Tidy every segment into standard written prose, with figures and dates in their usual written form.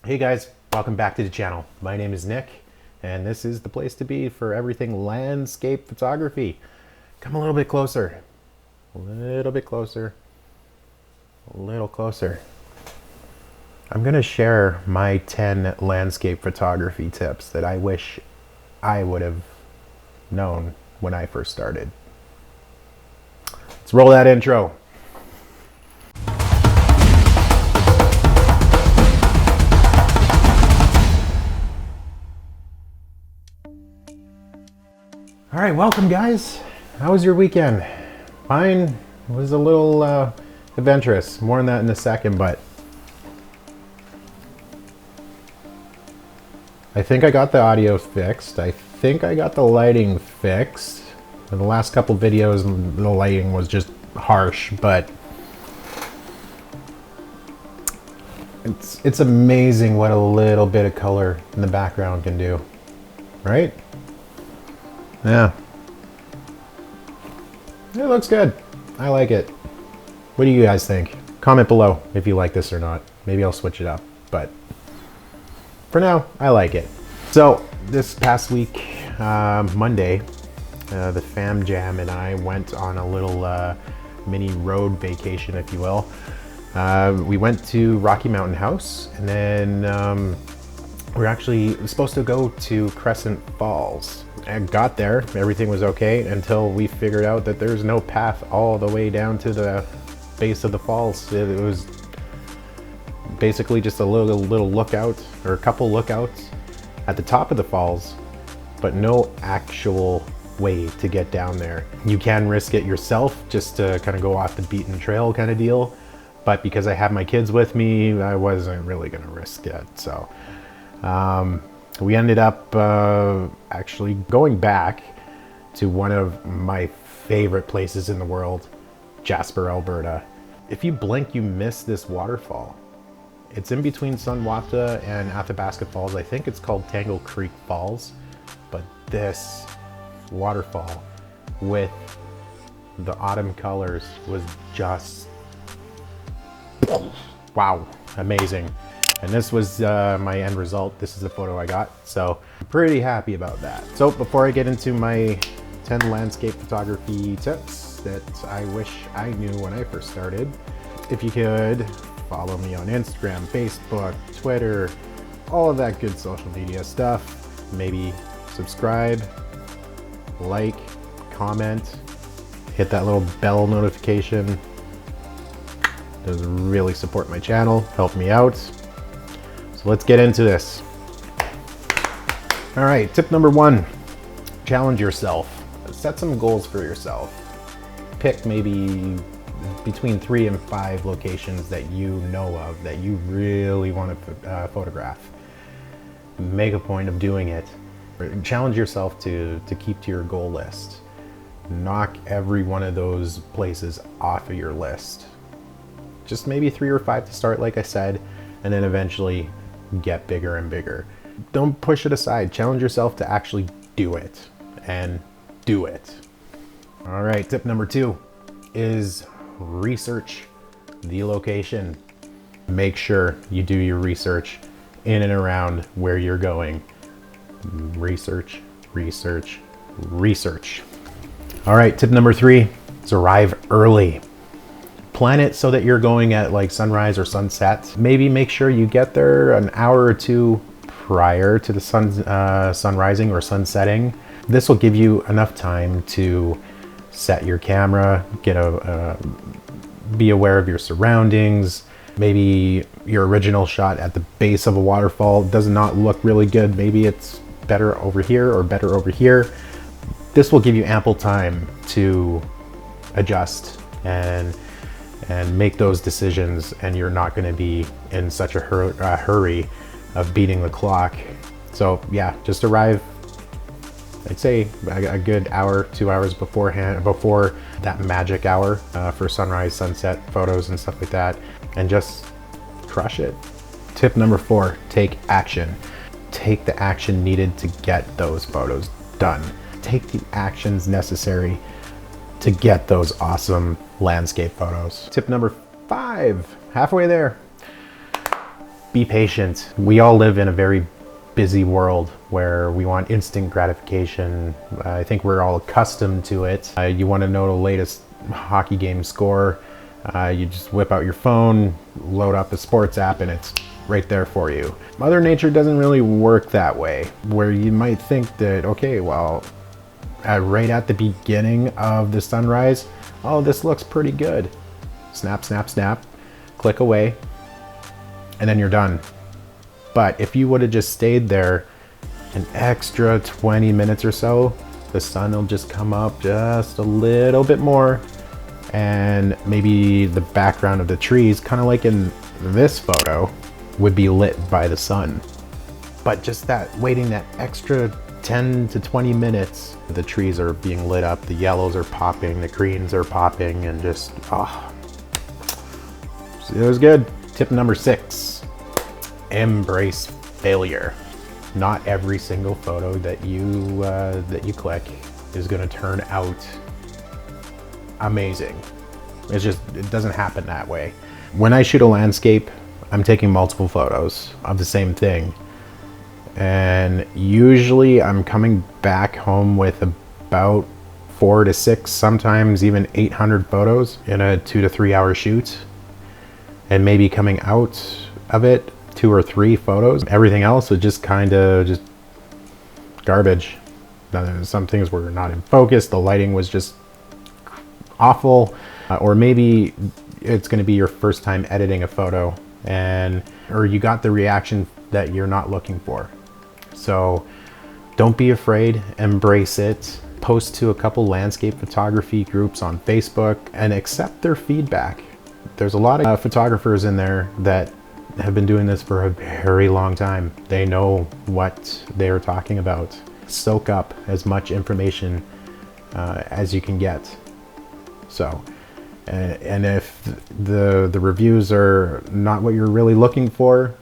Hey guys, welcome back to the channel. My name is Nick, and this is the place to be for everything landscape photography. Come a little bit closer. A little bit closer. A little closer. I'm gonna share my 10 landscape photography tips that I wish I would have known when I first started. Let's roll that intro. All right, welcome guys. How was your weekend? Mine was a little adventurous. More on that in a second, but I think I got the audio fixed. I think I got the lighting fixed. In the last couple videos, the lighting was just harsh, but it's amazing what a little bit of color in the background can do, right? Yeah. It looks good. I like it. What do you guys think? Comment below if you like this or not. Maybe I'll switch it up, but for now, I like it. So this past week, Monday, the Fam Jam and I went on a little mini road vacation, if you will. We went to Rocky Mountain House, and then we're actually supposed to go to Crescent Falls. I got there, everything was okay until we figured out that there's no path all the way down to the base of the falls. It was basically just a little lookout, or a couple lookouts at the top of the falls, but no actual way to get down there. You can risk it yourself just to kind of go off the beaten trail kind of deal, but because I have my kids with me, I wasn't really gonna risk it. So we ended up actually going back to one of my favorite places in the world, Jasper, Alberta. If you blink, you miss this waterfall. It's in between Sunwapta and Athabasca Falls. I think it's called Tangle Creek Falls, but this waterfall with the autumn colors was just, wow, amazing. And this was my end result. This is the photo I got, so I'm pretty happy about that. So before I get into my 10 landscape photography tips that I wish I knew when I first started, if you could follow me on Instagram, Facebook, Twitter, all of that good social media stuff. Maybe subscribe, like, comment, hit that little bell notification. Does really support my channel, help me out. So let's get into this. All right, tip number 1, challenge yourself. Set some goals for yourself. Pick maybe between 3 and 5 locations that you know of that you really want to photograph. Make a point of doing it. Challenge yourself to keep to your goal list. Knock every one of those places off of your list. Just maybe 3 or 5 to start, like I said, and then eventually get bigger and bigger. Don't push it aside. Challenge yourself to actually do it, and do it. All right, tip number 2 is research the location. Make sure you do your research in and around where you're going. Research, research, research. All right, tip number 3 is arrive early. Plan it so that you're going at like sunrise or sunset. Maybe make sure you get there an hour or 2 prior to the sun rising or sun setting. This will give you enough time to set your camera, be aware of your surroundings. Maybe your original shot at the base of a waterfall does not look really good. Maybe it's better over here or better over here. This will give you ample time to adjust and make those decisions, and you're not going to be in such a hurry of beating the clock. So yeah, just arrive, I'd say a good hour, 2 hours before that magic hour for sunrise, sunset photos and stuff like that, and just crush it. Tip number 4, take action. Take the action needed to get those photos done. Take the actions necessary to get those awesome landscape photos. Tip number 5, halfway there. be patient. We all live in a very busy world where we want instant gratification. I think we're all accustomed to it. You want to know the latest hockey game score. You just whip out your phone, load up a sports app, and it's right there for you. Mother Nature doesn't really work that way, where you might think that, okay, well, right at the beginning of the sunrise, oh, this looks pretty good. Snap, snap, snap, click away, and then you're done. But if you would have just stayed there an extra 20 minutes or so, the sun will just come up just a little bit more, and maybe the background of the trees, kind of like in this photo, would be lit by the sun. But just that, waiting that extra 10 to 20 minutes, the trees are being lit up, the yellows are popping, the greens are popping, and just, oh, it was good. Tip number 6, embrace failure. Not every single photo that you click is going to turn out amazing. It doesn't happen that way. When I shoot a landscape, I'm taking multiple photos of the same thing. And usually I'm coming back home with about 4 to 6, sometimes even 800 photos in a 2 to 3 hour shoot. And maybe coming out of it 2 or 3 photos. Everything else is just kind of just garbage. Some things were not in focus. The lighting was just awful. Or maybe it's going to be your first time editing a photo, or you got the reaction that you're not looking for. So don't be afraid, embrace it. Post to a couple landscape photography groups on Facebook and accept their feedback. There's a lot of photographers in there that have been doing this for a very long time. They know what they're talking about. Soak up as much information as you can get. So, and if the reviews are not what you're really looking for,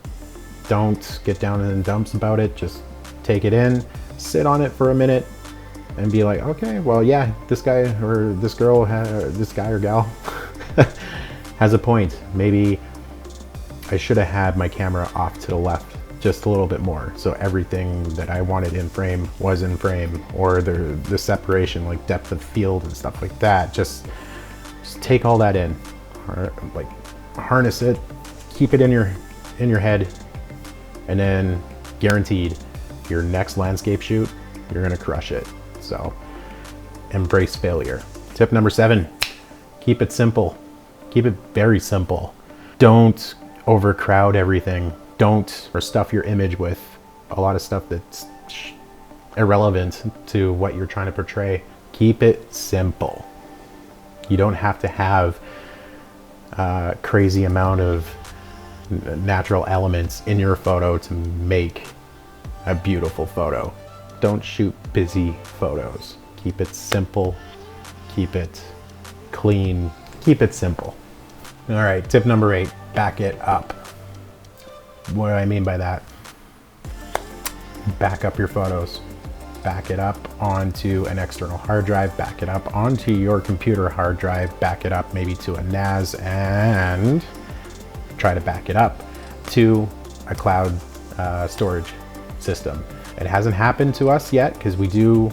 don't get down in the dumps about it. Just take it in, sit on it for a minute, and be like, okay, well, yeah, this guy or this girl, this guy or gal has a point. Maybe I should have had my camera off to the left just a little bit more, so everything that I wanted in frame was in frame, or the separation, like depth of field and stuff like that. Just take all that in, like harness it, keep it in your head, and then guaranteed your next landscape shoot, you're gonna crush it. So embrace failure. Tip number 7, keep it simple. Keep it very simple. Don't overcrowd everything. Don't stuff your image with a lot of stuff that's irrelevant to what you're trying to portray. Keep it simple. You don't have to have a crazy amount of natural elements in your photo to make a beautiful photo. Don't shoot busy photos. Keep it simple. Keep it clean. Keep it simple. All right, tip number 8, back it up. What do I mean by that? Back up your photos. Back it up onto an external hard drive, back it up onto your computer hard drive, back it up maybe to a NAS, and try to back it up to a cloud storage system. It hasn't happened to us yet because we do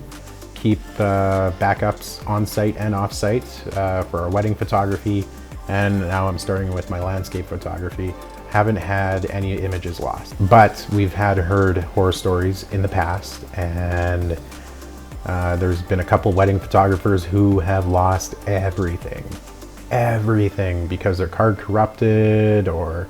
keep backups on site and off site for our wedding photography, and now I'm starting with my landscape photography. Haven't had any images lost, but we've heard horror stories in the past, and there's been a couple wedding photographers who have lost everything because their card corrupted, or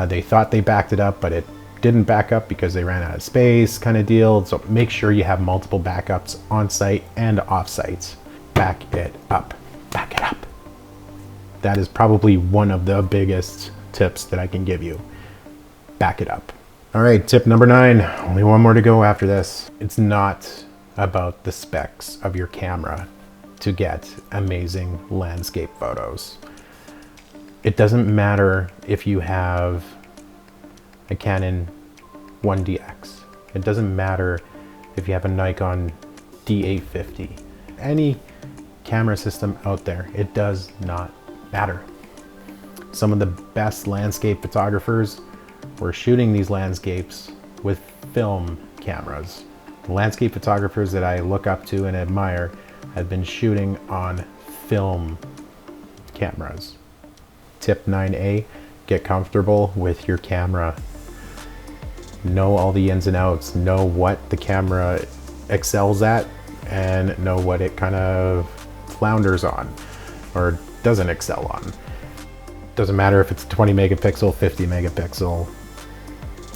they thought they backed it up but it didn't back up because they ran out of space, kind of deal. So make sure you have multiple backups on site and off site. Back it up. Back it up. That is probably one of the biggest tips that I can give you. Back it up. All right, tip number 9. Only one more to go after this. It's not about the specs of your camera to get amazing landscape photos. It doesn't matter if you have a Canon 1DX. It doesn't matter if you have a Nikon D850. Any camera system out there, it does not matter. Some of the best landscape photographers were shooting these landscapes with film cameras. The landscape photographers that I look up to and admire have been shooting on film cameras. Tip 9A, get comfortable with your camera. Know all the ins and outs, know what the camera excels at, and know what it kind of flounders on or doesn't excel on. Doesn't matter if it's 20 megapixel, 50 megapixel,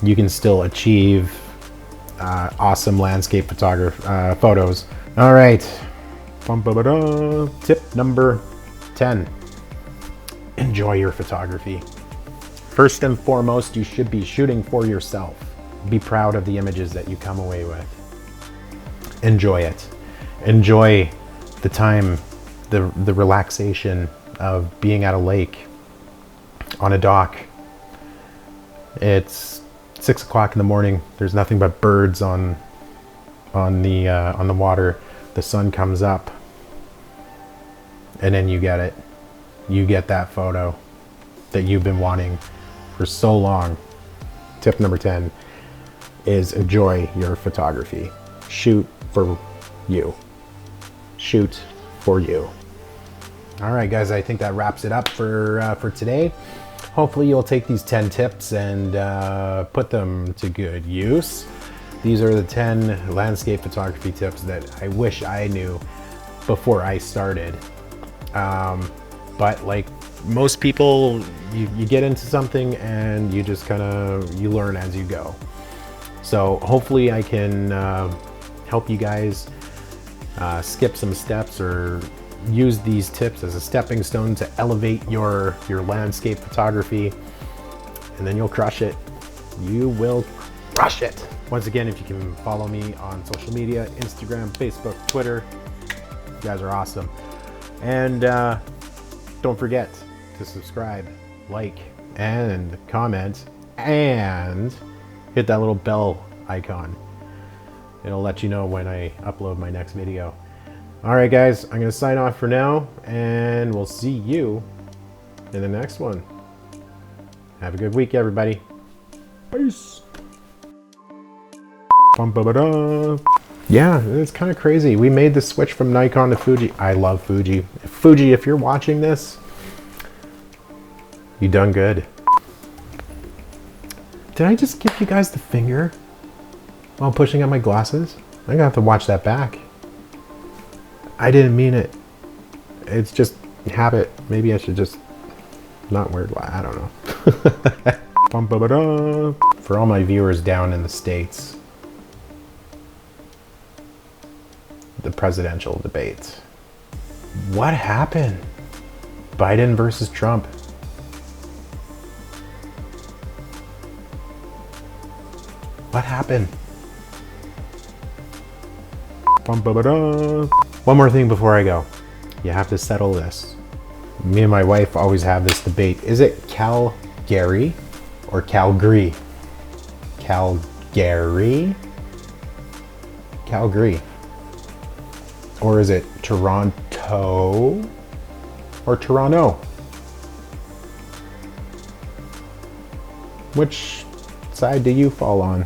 you can still achieve awesome landscape photos. All right, tip number 10, enjoy your photography. First and foremost, you should be shooting for yourself. Be proud of the images that you come away with. Enjoy it. Enjoy the time, the relaxation of being at a lake, on a dock. It's 6 o'clock in the morning. There's nothing but birds on the water. The sun comes up, and then you get it. You get that photo that you've been wanting for so long. Tip number 10 is enjoy your photography. Shoot for you. Shoot for you. All right, guys, I think that wraps it up for today. Hopefully you'll take these 10 tips and put them to good use. These are the 10 landscape photography tips that I wish I knew before I started. But like most people, you get into something and you just you learn as you go. So hopefully I can help you guys skip some steps or use these tips as a stepping stone to elevate your landscape photography, and then you'll crush it. You will crush it. Once again, if you can follow me on social media, Instagram, Facebook, Twitter, you guys are awesome. And don't forget to subscribe, like, and comment, and hit that little bell icon. It'll let you know when I upload my next video. All right, guys, I'm gonna sign off for now, and we'll see you in the next one. Have a good week, everybody. Peace. Yeah, it's kind of crazy. We made the switch from Nikon to Fuji. I love Fuji. Fuji, if you're watching this, you done good. Did I just give you guys the finger while pushing up my glasses? I'm gonna have to watch that back. I didn't mean it. It's just habit. Maybe I should just not wear glasses. I don't know. For all my viewers down in the States, the presidential debate. What happened? Biden versus Trump. What happened? One more thing before I go. You have to settle this. Me and my wife always have this debate. Is it Calgary or Calgary? Calgary? Calgary. Or is it Toronto or Toronto? Which side do you fall on?